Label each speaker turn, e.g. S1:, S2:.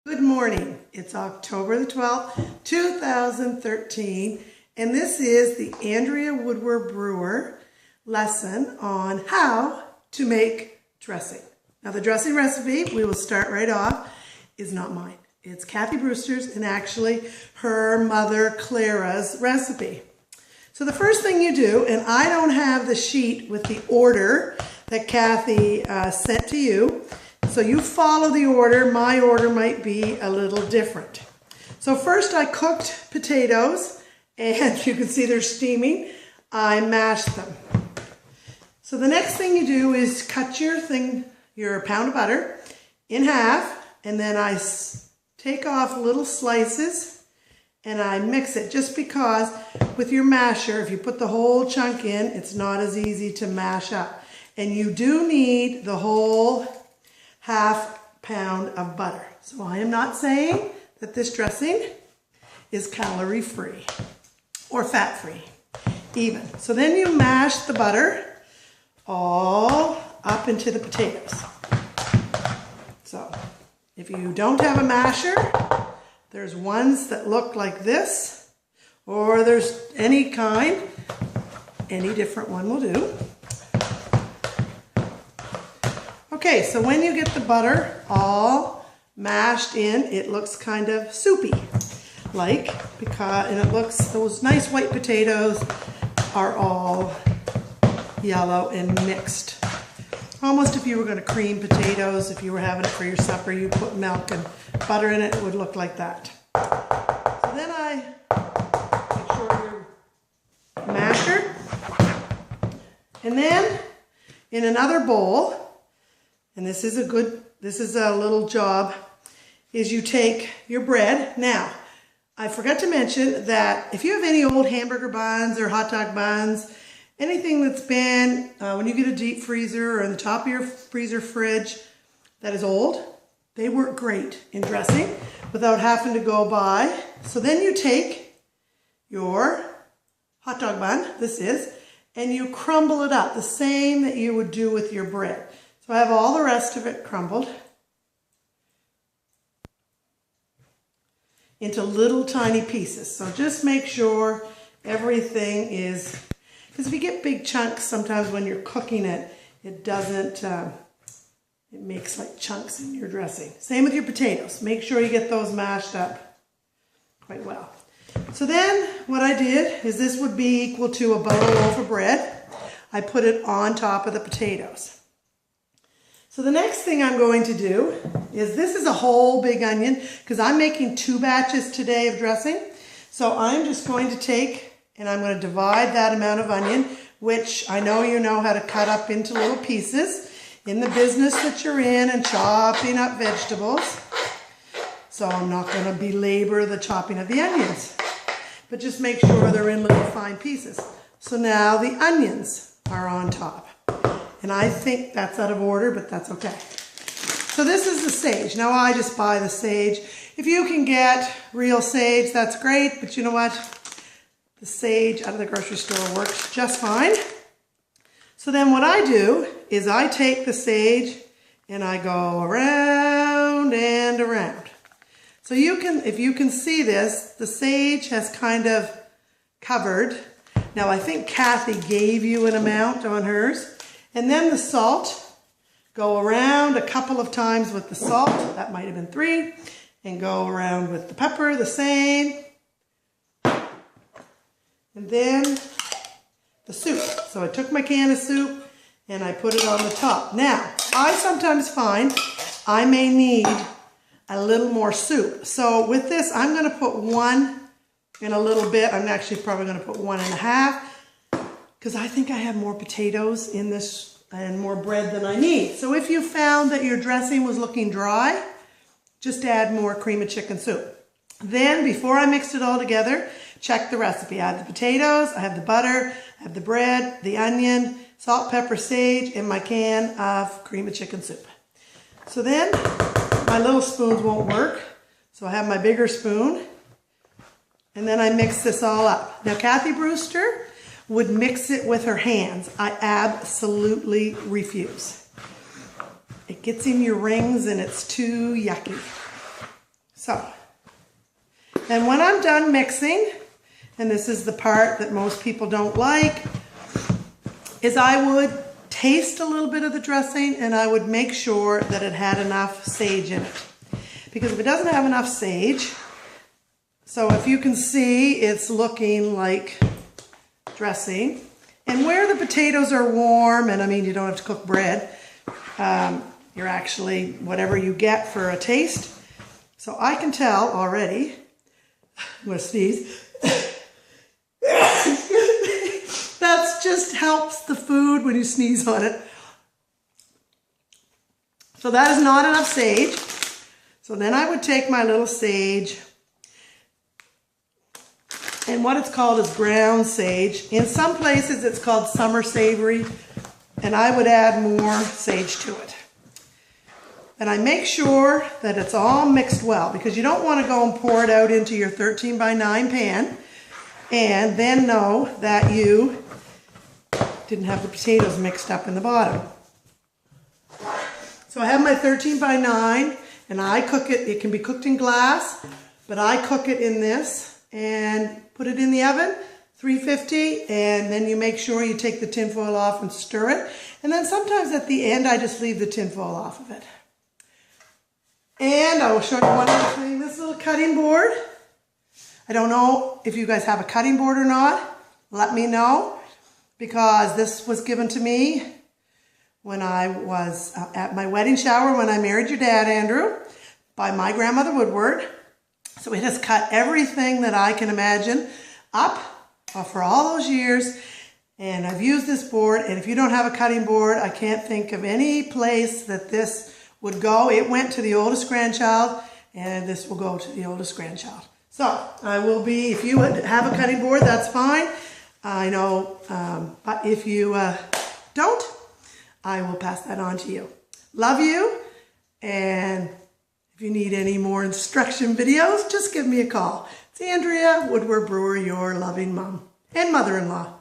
S1: Good morning. It's October the 12th, 2013, and this is the Andrea Woodward Brewer lesson on how to make dressing. Now the dressing recipe, we will start right off, is not mine. It's Kathy Brewster's and actually her mother Clara's recipe. So the first thing you do, and I don't have the sheet with the order that Kathy sent to you, so you follow the order. My order might be a little different. So first I cooked potatoes, and you can see they're steaming. I mashed them. So the next thing you do is cut your pound of butter in half, and then I take off little slices and I mix it, just because with your masher, if you put the whole chunk in, it's not as easy to mash up. And you do need the whole half pound of butter. So I am not saying that this dressing is calorie free or fat free even. So then you mash the butter all up into the potatoes. So if you don't have a masher, there's ones that look like this, or there's any kind, any different one will do. Okay, so when you get the butter all mashed in, it looks kind of soupy, and it looks, those nice white potatoes are all yellow and mixed. Almost if you were going to cream potatoes, if you were having it for your supper, you put milk and butter in it, it would look like that. So then I make sure your masher, and then in another bowl, and this is a little job, is you take your bread. Now, I forgot to mention that if you have any old hamburger buns or hot dog buns, anything that's been, when you get a deep freezer or in the top of your freezer fridge that is old, they work great in dressing without having to go buy. So then you take your hot dog bun, and you crumble it up the same that you would do with your bread. So I have all the rest of it crumbled into little tiny pieces. So just make sure everything is, because if you get big chunks, sometimes when you're cooking it, it doesn't, it makes like chunks in your dressing. Same with your potatoes. Make sure you get those mashed up quite well. So then what I did is, this would be equal to about a loaf of bread. I put it on top of the potatoes. So the next thing I'm going to do is, this is a whole big onion, because I'm making 2 batches today of dressing. So I'm just going to take, and I'm going to divide that amount of onion, which I know you know how to cut up into little pieces in the business that you're in and chopping up vegetables. So I'm not going to belabor the chopping of the onions, but just make sure they're in little fine pieces. So now the onions are on top. And I think that's out of order, but that's okay. So this is the sage. Now I just buy the sage. If you can get real sage, that's great. But you know what? The sage out of the grocery store works just fine. So then what I do is I take the sage and I go around and around. So you can, if you can see this, the sage has kind of covered. Now I think Kathy gave you an amount on hers. And then the salt, go around a couple of times with the salt, that might have been 3, and go around with the pepper, the same. And then the soup. So I took my can of soup and I put it on the top. Now, I sometimes find I may need a little more soup. So with this, I'm going to put 1 in a little bit. I'm actually probably going to put 1.5. because I think I have more potatoes in this and more bread than I need. So if you found that your dressing was looking dry, just add more cream of chicken soup. Then before I mixed it all together, check the recipe. I have the potatoes, I have the butter, I have the bread, the onion, salt, pepper, sage, and my can of cream of chicken soup. So then my little spoons won't work, so I have my bigger spoon, and then I mix this all up. Now Kathy Brewster would mix it with her hands. I absolutely refuse. It gets in your rings and it's too yucky. So, then when I'm done mixing, and this is the part that most people don't like, is I would taste a little bit of the dressing and I would make sure that it had enough sage in it. Because if it doesn't have enough sage, so if you can see, it's looking like dressing. And where the potatoes are warm, and I mean, you don't have to cook bread, you're actually whatever you get for a taste. So I can tell already, I'm going to sneeze. That just helps the food when you sneeze on it. So that is not enough sage. So then I would take my little sage, and what it's called is ground sage. In some places it's called summer savory, and I would add more sage to it. And I make sure that it's all mixed well, because you don't want to go and pour it out into your 13 by 9 pan and then know that you didn't have the potatoes mixed up in the bottom. So I have my 13 by 9 and I cook it. It can be cooked in glass, but I cook it in this and put it in the oven, 350, and then you make sure you take the tin foil off and stir it. And then sometimes at the end I just leave the tin foil off of it. And I will show you one other thing, this little cutting board. I don't know if you guys have a cutting board or not. Let me know, because this was given to me when I was at my wedding shower when I married your dad, Andrew, by my grandmother Woodward. So it has cut everything that I can imagine up for all those years. And I've used this board, and if you don't have a cutting board, I can't think of any place that this would go. It went to the oldest grandchild, and this will go to the oldest grandchild. So I will be, if you have a cutting board, that's fine. I know, but if you don't, I will pass that on to you. Love you, and if you need any more instruction videos, just give me a call. It's Andrea, Woodward Brewer, your loving mom and mother-in-law.